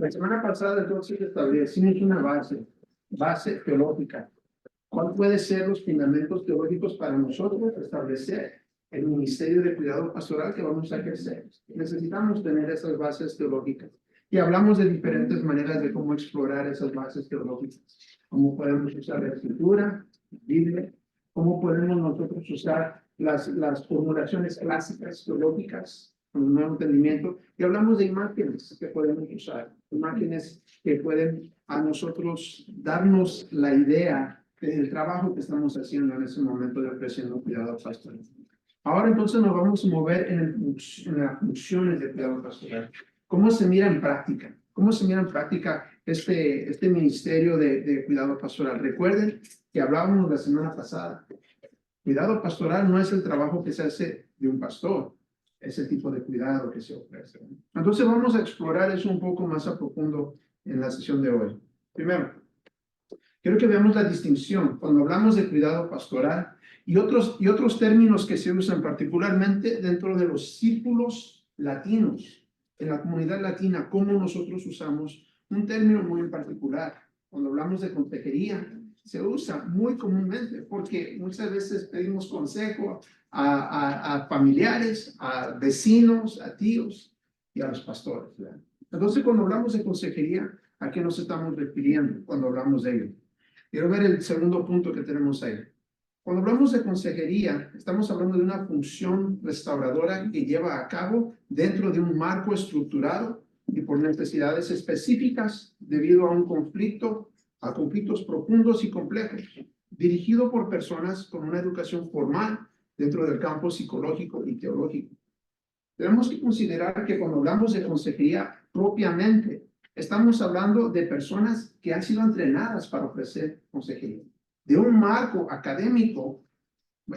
La semana pasada entonces establecimos una base teológica. ¿Cuál puede ser los fundamentos teológicos para nosotros establecer el ministerio de cuidado pastoral que vamos a ejercer? Necesitamos tener esas bases teológicas. Y hablamos de diferentes maneras de cómo explorar esas bases teológicas. Cómo podemos usar la escritura, la Biblia, cómo podemos nosotros usar las formulaciones clásicas teológicas con un nuevo entendimiento. Y hablamos de imágenes que podemos usar, imágenes que pueden a nosotros darnos la idea del trabajo que estamos haciendo en ese momento de ofreciendo cuidado pastoral. Ahora entonces nos vamos a mover en las funciones de cuidado pastoral. ¿Cómo se mira en práctica? ¿Cómo se mira en práctica este ministerio de cuidado pastoral? Recuerden que hablábamos la semana pasada. Cuidado pastoral no es el trabajo que se hace de un pastor, es el tipo de cuidado que se ofrece. Entonces vamos a explorar eso un poco más a profundo en la sesión de hoy. Primero, quiero que veamos la distinción cuando hablamos de cuidado pastoral y otros términos que se usan particularmente dentro de los círculos latinos. En la comunidad latina, cómo nosotros usamos un término muy en particular. Cuando hablamos de consejería, se usa muy comúnmente porque muchas veces pedimos consejo a familiares, a vecinos, a tíos y a los pastores, ¿verdad? Entonces, cuando hablamos de consejería, ¿a qué nos estamos refiriendo cuando hablamos de ello? Quiero ver el segundo punto que tenemos ahí. Cuando hablamos de consejería, estamos hablando de una función restauradora que lleva a cabo dentro de un marco estructurado y por necesidades específicas debido a conflictos profundos y complejos, dirigido por personas con una educación formal dentro del campo psicológico y teológico. Tenemos que considerar que cuando hablamos de consejería propiamente, estamos hablando de personas que han sido entrenadas para ofrecer consejería, de un marco académico,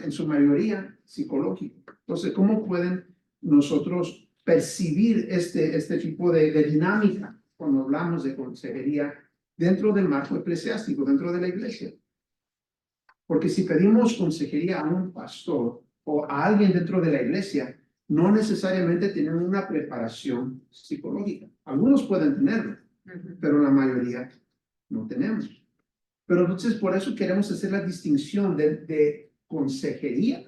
en su mayoría psicológico. Entonces, ¿cómo pueden nosotros percibir este tipo de dinámica cuando hablamos de consejería dentro del marco eclesiástico, dentro de la iglesia? Porque si pedimos consejería a un pastor o a alguien dentro de la iglesia, no necesariamente tienen una preparación psicológica. Algunos pueden tenerlo, pero la mayoría no tenemos. Pero entonces por eso queremos hacer la distinción de consejería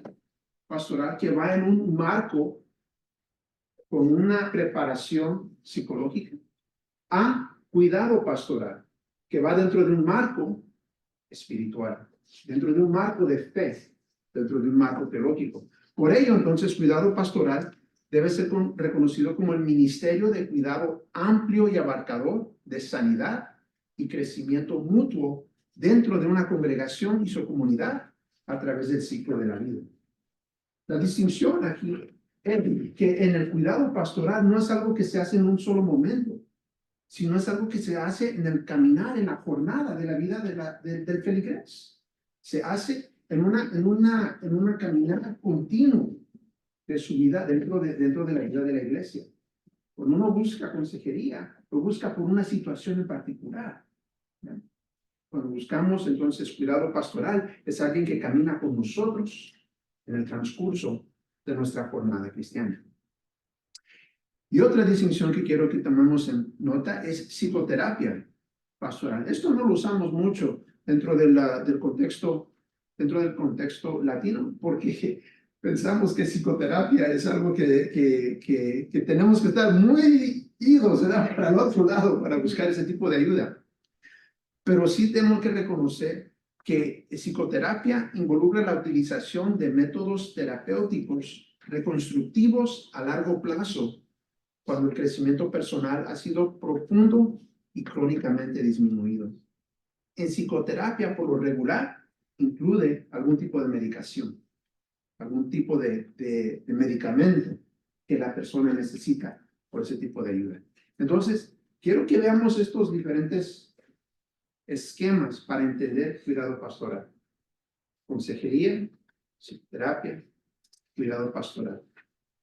pastoral que va en un marco con una preparación psicológica a cuidado pastoral que va dentro de un marco espiritual, dentro de un marco de fe, dentro de un marco teológico. Por ello, entonces, cuidado pastoral debe ser reconocido como el ministerio de cuidado amplio y abarcador de sanidad y crecimiento mutuo dentro de una congregación y su comunidad a través del ciclo de la vida. La distinción aquí es que en el cuidado pastoral no es algo que se hace en un solo momento, sino es algo que se hace en el caminar, en la jornada de la vida del feligrés. Se hace en una caminata continua de su vida dentro de la vida de la iglesia. Cuando uno busca consejería, lo busca por una situación en particular, ¿no? Cuando buscamos entonces cuidado pastoral, es alguien que camina con nosotros en el transcurso de nuestra jornada cristiana. Y otra distinción que quiero que tomemos en nota es psicoterapia pastoral. Esto no lo usamos mucho dentro del contexto latino, porque pensamos que psicoterapia es algo que tenemos que estar muy idos, ¿verdad?, para el otro lado para buscar ese tipo de ayuda. Pero sí tenemos que reconocer que psicoterapia involucra la utilización de métodos terapéuticos reconstructivos a largo plazo cuando el crecimiento personal ha sido profundo y crónicamente disminuido. En psicoterapia, por lo regular, incluye algún tipo de medicación, algún tipo de medicamento que la persona necesita por ese tipo de ayuda. Entonces, quiero que veamos estos diferentes esquemas para entender cuidado pastoral. Consejería, psicoterapia, cuidado pastoral.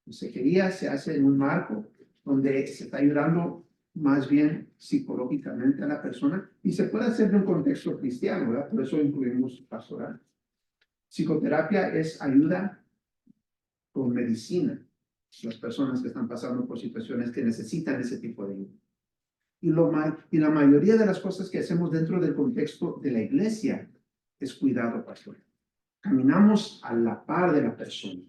Consejería se hace en un marco donde se está ayudando más bien psicológicamente a la persona y se puede hacer en un contexto cristiano, ¿verdad? Por eso incluimos pastoral. Psicoterapia es ayuda con medicina, las personas que están pasando por situaciones que necesitan ese tipo de ayuda. Y la mayoría de las cosas que hacemos dentro del contexto de la iglesia es cuidado pastoral. Caminamos a la par de la persona.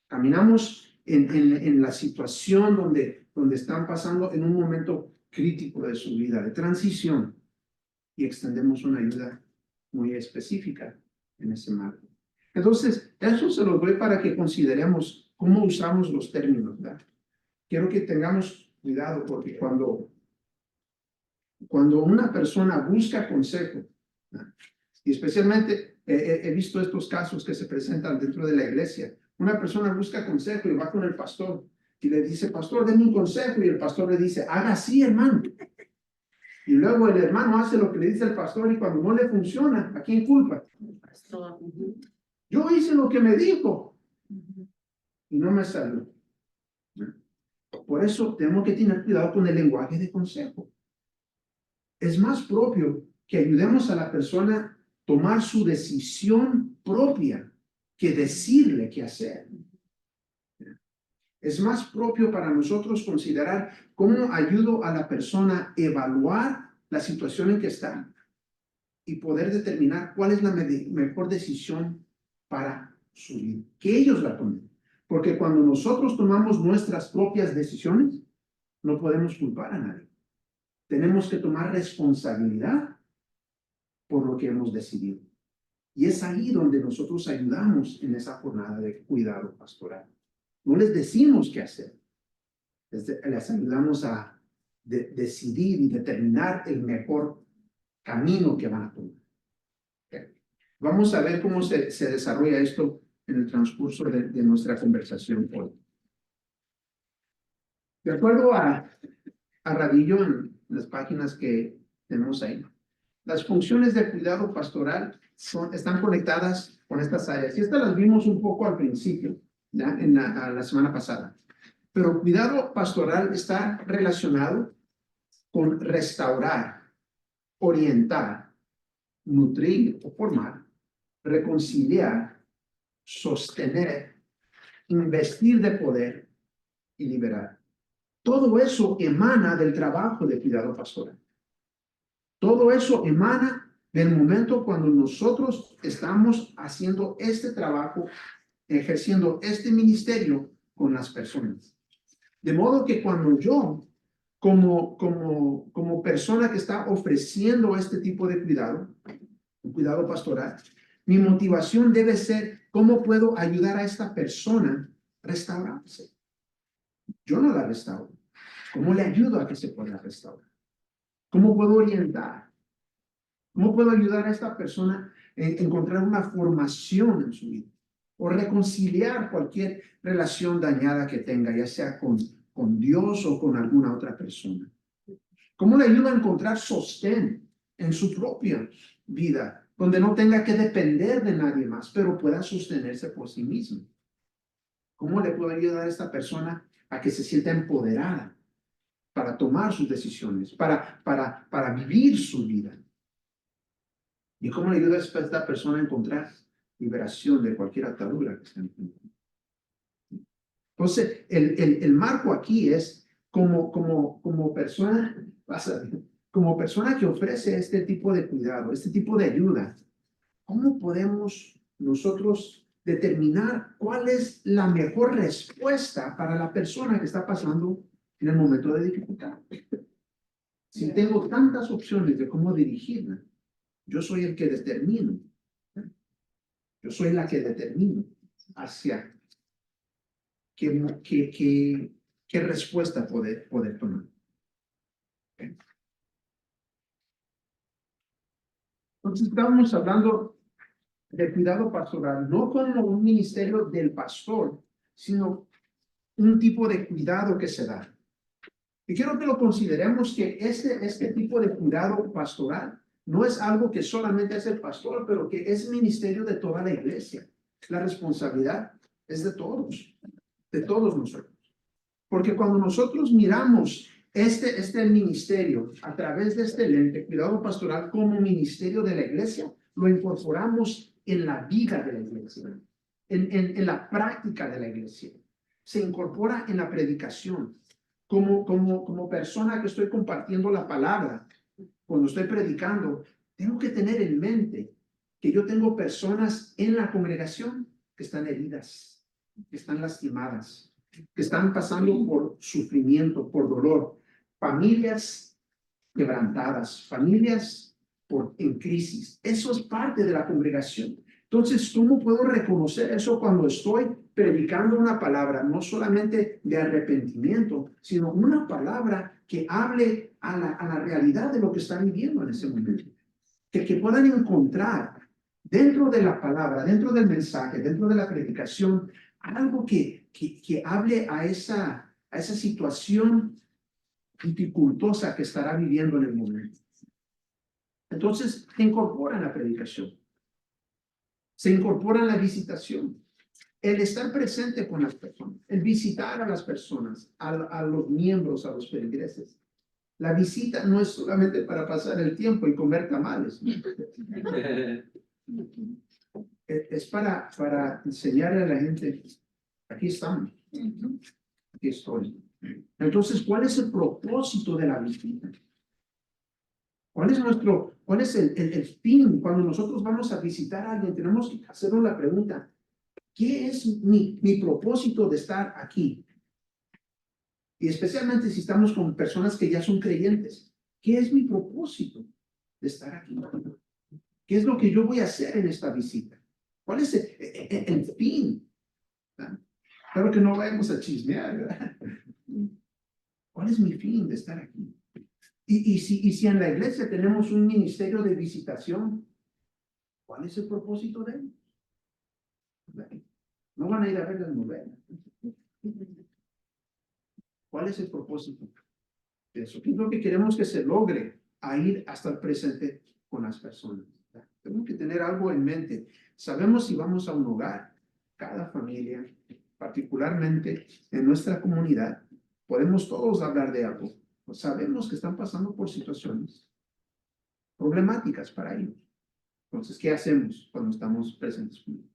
Caminamos en la situación donde están pasando en un momento crítico de su vida, de transición, y extendemos una ayuda muy específica en ese marco. Entonces, eso se lo doy para que consideremos cómo usamos los términos, ¿verdad? Quiero que tengamos cuidado porque cuando una persona busca consejo, ¿verdad? Y especialmente he visto estos casos que se presentan dentro de la iglesia. Una persona busca consejo y va con el pastor y le dice, pastor, denme un consejo, y el pastor le dice, haga así, hermano. Y luego el hermano hace lo que le dice el pastor y cuando no le funciona, ¿a quién culpa? Pastor. Yo hice lo que me dijo y no me salió. Por eso tenemos que tener cuidado con el lenguaje de consejo. Es más propio que ayudemos a la persona a tomar su decisión propia que decirle qué hacer. Es más propio para nosotros considerar cómo ayudo a la persona a evaluar la situación en que está y poder determinar cuál es la mejor decisión para su vida. Que ellos la tomen. Porque cuando nosotros tomamos nuestras propias decisiones, no podemos culpar a nadie. Tenemos que tomar responsabilidad por lo que hemos decidido. Y es ahí donde nosotros ayudamos en esa jornada de cuidado pastoral. No les decimos qué hacer. Les ayudamos a decidir y determinar el mejor camino que van a tomar. Okay. Vamos a ver cómo se desarrolla esto en el transcurso de nuestra conversación hoy. De acuerdo a Radillo, en las páginas que tenemos ahí, las funciones de cuidado pastoral están conectadas con estas áreas. Y estas las vimos un poco al principio, ¿ya? La semana pasada. Pero cuidado pastoral está relacionado con restaurar, orientar, nutrir o formar, reconciliar, sostener, investir de poder y liberar. Todo eso emana del trabajo de cuidado pastoral. Todo eso emana del momento cuando nosotros estamos haciendo este trabajo, ejerciendo este ministerio con las personas. De modo que cuando yo, como persona que está ofreciendo este tipo de cuidado pastoral, mi motivación debe ser cómo puedo ayudar a esta persona a restaurarse. Yo no la restauro. ¿Cómo le ayudo a que se pueda restaurar? ¿Cómo puedo orientar? ¿Cómo puedo ayudar a esta persona a encontrar una formación en su vida? O reconciliar cualquier relación dañada que tenga, ya sea con Dios o con alguna otra persona. ¿Cómo le ayudo a encontrar sostén en su propia vida, donde no tenga que depender de nadie más, pero pueda sostenerse por sí mismo? ¿Cómo le puedo ayudar a esta persona a que se sienta empoderada para tomar sus decisiones, para vivir su vida? ¿Y cómo le ayuda a esta persona a encontrar liberación de cualquier atadura que esté enfrentando? Entonces, el marco aquí es como persona que ofrece este tipo de cuidado, este tipo de ayuda. ¿Cómo podemos nosotros determinar cuál es la mejor respuesta para la persona que está pasando en el momento de dificultad? Si tengo tantas opciones de cómo dirigirla, yo soy el que determino. Yo soy la que determino hacia qué respuesta poder tomar. ¿Okay? Entonces, estábamos hablando de cuidado pastoral, no como un ministerio del pastor, sino un tipo de cuidado que se da. Y quiero que lo consideremos que este tipo de cuidado pastoral no es algo que solamente es el pastor, pero que es ministerio de toda la iglesia. La responsabilidad es de todos nosotros. Porque cuando nosotros miramos este ministerio a través de este lente, cuidado pastoral como ministerio de la iglesia, lo incorporamos en la vida de la iglesia, en la práctica de la iglesia. Se incorpora en la predicación, como persona que estoy compartiendo la palabra, cuando estoy predicando, tengo que tener en mente que yo tengo personas en la congregación que están heridas, que están lastimadas, que están pasando por sufrimiento, por dolor, familias quebrantadas, familias en crisis. Eso es parte de la congregación. Entonces, ¿cómo puedo reconocer eso cuando estoy predicando una palabra, no solamente de arrepentimiento, sino una palabra que hable a la realidad de lo que están viviendo en ese momento? Que puedan encontrar dentro de la palabra, dentro del mensaje, dentro de la predicación, algo que hable a esa situación dificultosa que estará viviendo en el momento. Entonces, se incorpora en la predicación, se incorpora en la visitación, el estar presente con las personas, el visitar a las personas, a los miembros, a los feligreses. La visita no es solamente para pasar el tiempo y comer tamales. Es para enseñarle a la gente, aquí estamos, aquí estoy. Entonces, ¿cuál es el propósito de la visita? ¿Cuál es el fin? Cuando nosotros vamos a visitar a alguien, tenemos que hacernos la pregunta, ¿qué es mi propósito de estar aquí? Y especialmente si estamos con personas que ya son creyentes, ¿qué es mi propósito de estar aquí? ¿Qué es lo que yo voy a hacer en esta visita? ¿Cuál es el fin? Claro que no vayamos a chismear, ¿verdad? ¿Cuál es mi fin de estar aquí? Y si en la iglesia tenemos un ministerio de visitación, ¿cuál es el propósito de él? No van a ir a ver las novelas. ¿Cuál es el propósito de eso? ¿Qué es lo que queremos que se logre a ir hasta el presente con las personas? Tenemos que tener algo en mente. Sabemos si vamos a un hogar, cada familia, particularmente en nuestra comunidad, podemos todos hablar de algo. Sabemos que están pasando por situaciones problemáticas para ellos. Entonces, ¿qué hacemos cuando estamos presentes con ellos?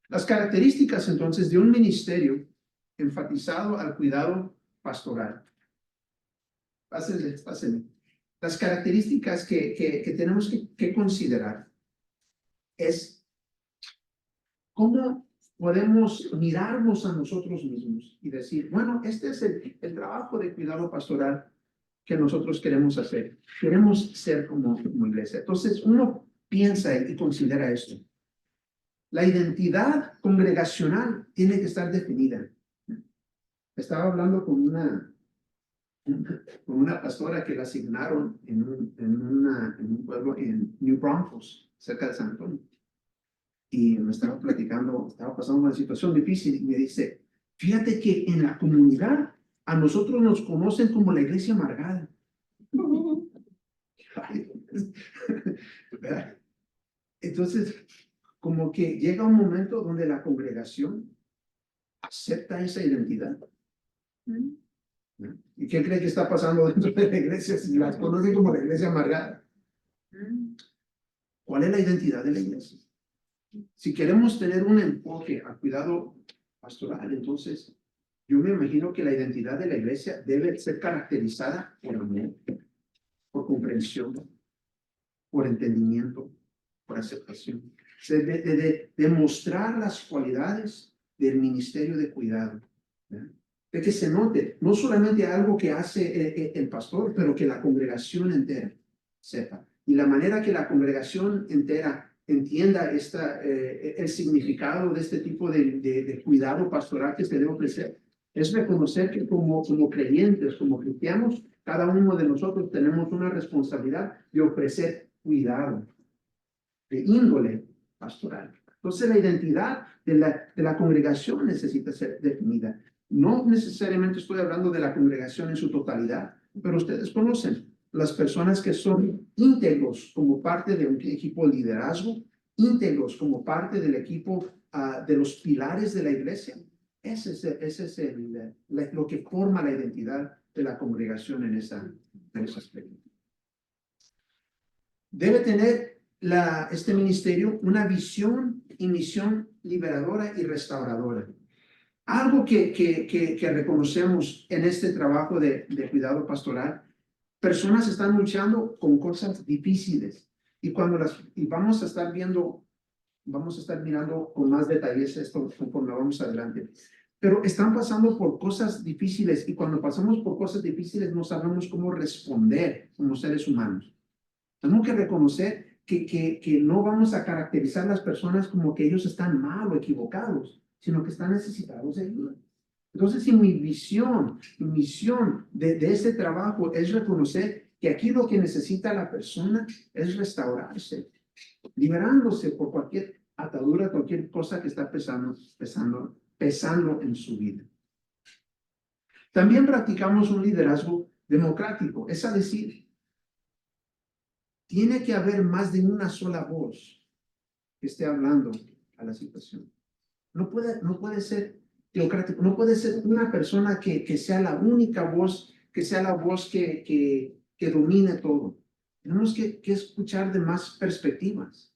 Las características entonces de un ministerio enfatizado al cuidado pastoral. Pásenle. Las características que tenemos que considerar es cómo podemos mirarnos a nosotros mismos y decir, bueno, este es el trabajo de cuidado pastoral que nosotros queremos hacer. Queremos ser como iglesia. Entonces, uno piensa y considera esto. La identidad congregacional tiene que estar definida. Estaba hablando con una pastora que la asignaron en un pueblo en New Braunfels, cerca de San Antonio. Y me estaba platicando, estaba pasando una situación difícil y me dice, fíjate que en la comunidad a nosotros nos conocen como la iglesia amargada. Entonces, como que llega un momento donde la congregación acepta esa identidad. ¿Y qué cree que está pasando dentro de la iglesia si las conocen como la iglesia amargada? ¿Cuál es la identidad de la iglesia? Si queremos tener un enfoque al cuidado pastoral, entonces yo me imagino que la identidad de la iglesia debe ser caracterizada por amor, por comprensión, por entendimiento, por aceptación. De demostrar las cualidades del ministerio de cuidado. De que se note, no solamente algo que hace el pastor, pero que la congregación entera sepa. Y la manera que la congregación entera entienda el significado de este tipo de cuidado pastoral que se debe ofrecer, es reconocer que como creyentes, como cristianos, cada uno de nosotros tenemos una responsabilidad de ofrecer cuidado de índole pastoral. Entonces la identidad de la congregación necesita ser definida. No necesariamente estoy hablando de la congregación en su totalidad, pero ustedes conocen las personas que son íntegros como parte de un equipo de liderazgo, íntegros como parte del equipo de los pilares de la iglesia. Ese es lo que forma la identidad de la congregación en ese aspecto. Debe tener este ministerio una visión y misión liberadora y restauradora. Algo que reconocemos en este trabajo de cuidado pastoral, personas están luchando con cosas difíciles y vamos a estar mirando con más detalles esto conforme vamos adelante. Pero están pasando por cosas difíciles y cuando pasamos por cosas difíciles no sabemos cómo responder como seres humanos. Tenemos que reconocer que no vamos a caracterizar a las personas como que ellos están mal o equivocados, sino que están necesitados de ayuda. Entonces, si mi misión de este trabajo es reconocer que aquí lo que necesita la persona es restaurarse, liberándose por cualquier atadura, cualquier cosa que está pesando en su vida. También practicamos un liderazgo democrático, es decir, tiene que haber más de una sola voz que esté hablando a la situación. No puede ser teocrático, no puede ser una persona que sea la única voz, que sea la voz que domine todo. Tenemos que escuchar de más perspectivas.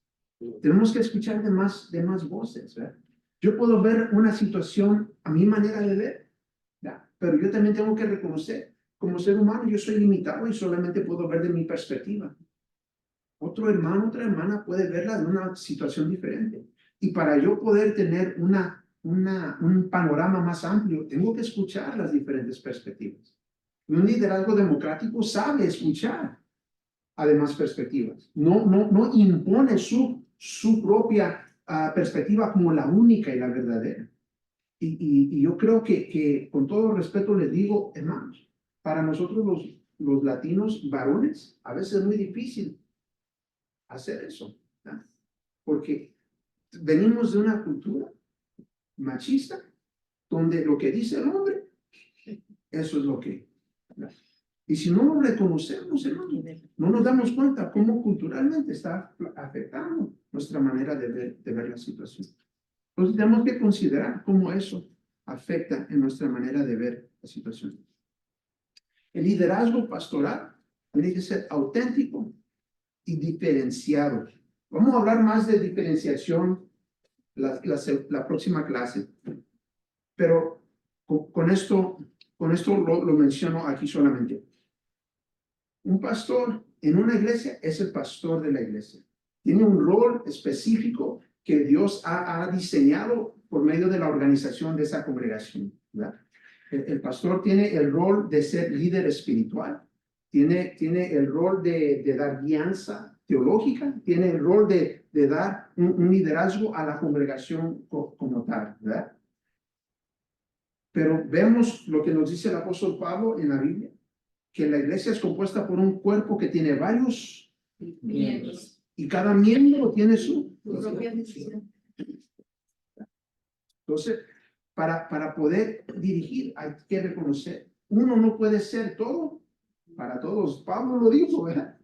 Tenemos que escuchar de más voces, ¿verdad? Yo puedo ver una situación a mi manera de ver, ¿verdad? Pero yo también tengo que reconocer, como ser humano, yo soy limitado y solamente puedo ver de mi perspectiva. Otro hermano, otra hermana puede verla de una situación diferente. Y para yo poder tener un panorama más amplio, tengo que escuchar las diferentes perspectivas. Un liderazgo democrático sabe escuchar además perspectivas. No impone su propia perspectiva como la única y la verdadera. Y yo creo que con todo respeto les digo, hermanos, para nosotros los latinos varones, a veces es muy difícil hacer eso, ¿no? Porque venimos de una cultura machista donde lo que dice el hombre, eso es lo que, ¿no? Y si no lo reconocemos, hermano, no nos damos cuenta cómo culturalmente está afectando nuestra manera de ver la situación. Entonces tenemos que considerar cómo eso afecta en nuestra manera de ver la situación. El liderazgo pastoral tiene que ser auténtico y diferenciado. Vamos a hablar más de diferenciación la próxima clase, pero con esto lo menciono aquí solamente. Un pastor en una iglesia es el pastor de la iglesia. Tiene un rol específico que Dios ha diseñado por medio de la organización de esa congregación, ¿verdad? El pastor tiene el rol de ser líder espiritual, tiene el rol de dar guianza teológica, tiene el rol de dar un liderazgo a la congregación como tal, ¿verdad? Pero vemos lo que nos dice el apóstol Pablo en la Biblia, que la iglesia es compuesta por un cuerpo que tiene varios miembros y cada miembro tiene su propia misión. Entonces, para poder dirigir hay que reconocer, uno no puede ser todo para todos. Pablo lo dijo, ¿verdad?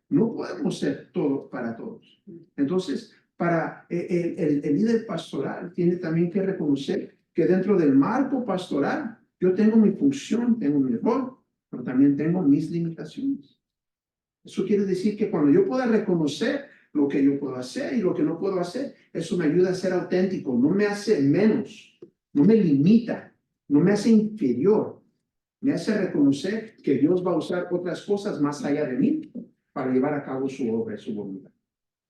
No podemos ser todo para todos. Entonces, para el líder pastoral tiene también que reconocer que dentro del marco pastoral yo tengo mi función, tengo mi rol, pero también tengo mis limitaciones. Eso quiere decir que cuando yo pueda reconocer lo que yo puedo hacer y lo que no puedo hacer, eso me ayuda a ser auténtico, no me hace menos, no me limita, no me hace inferior, me hace reconocer que Dios va a usar otras cosas más allá de mí para llevar a cabo su obra, su voluntad.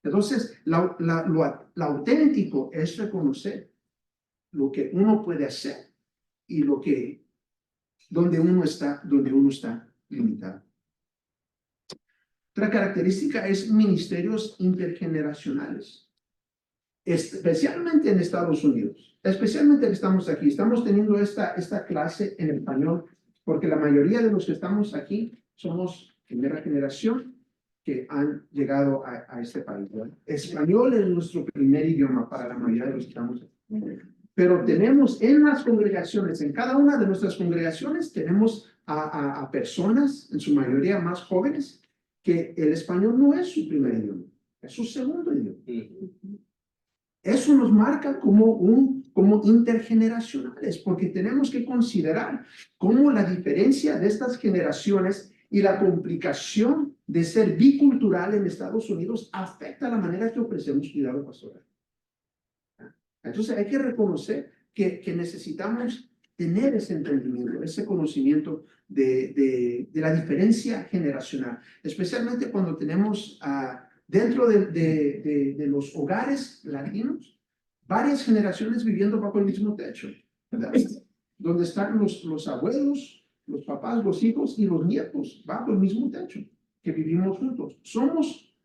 Entonces, lo auténtico es reconocer lo que uno puede hacer y donde uno está limitado. Otra característica es ministerios intergeneracionales, especialmente en Estados Unidos, especialmente que estamos aquí. Estamos teniendo esta clase en español porque la mayoría de los que estamos aquí somos primera generación que han llegado a este país, ¿verdad? Español es nuestro primer idioma para la mayoría de los que estamos aquí. Pero tenemos en las congregaciones, en cada una de nuestras congregaciones, tenemos a personas, en su mayoría más jóvenes, que el español no es su primer idioma, es su segundo idioma. Eso nos marca como intergeneracionales, porque tenemos que considerar cómo la diferencia de estas generaciones y la complicación de ser bicultural en Estados Unidos afecta la manera que ofrecemos cuidado pastoral. Entonces hay que reconocer que necesitamos tener ese entendimiento, ese conocimiento de la diferencia generacional, especialmente cuando tenemos dentro de los hogares latinos varias generaciones viviendo bajo el mismo techo, ¿verdad? Donde están los abuelos, los papás, los hijos y los nietos bajo el mismo techo, que vivimos juntos. Somos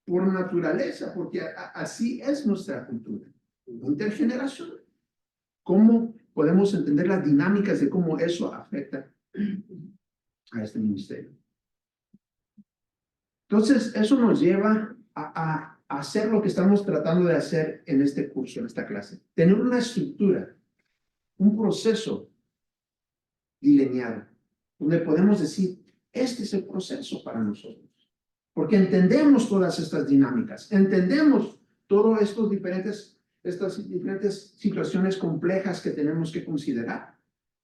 por naturaleza, porque así es nuestra cultura intergeneracional. ¿Cómo podemos entender las dinámicas de cómo eso afecta a este ministerio? Entonces, eso nos lleva a hacer lo que estamos tratando de hacer en este curso, en esta clase. Tener una estructura, un proceso delineado, donde podemos decir, este es el proceso para nosotros. Porque entendemos todas estas dinámicas, entendemos todas estas diferentes situaciones complejas que tenemos que considerar.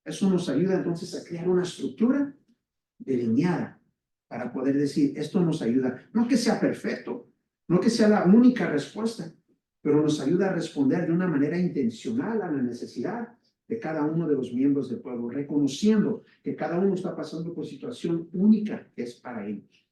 Eso nos ayuda entonces a crear una estructura delineada para poder decir, esto nos ayuda, no que sea perfecto, no que sea la única respuesta, pero nos ayuda a responder de una manera intencional a la necesidad de cada uno de los miembros del pueblo, reconociendo que cada uno está pasando por situación única que es para ellos.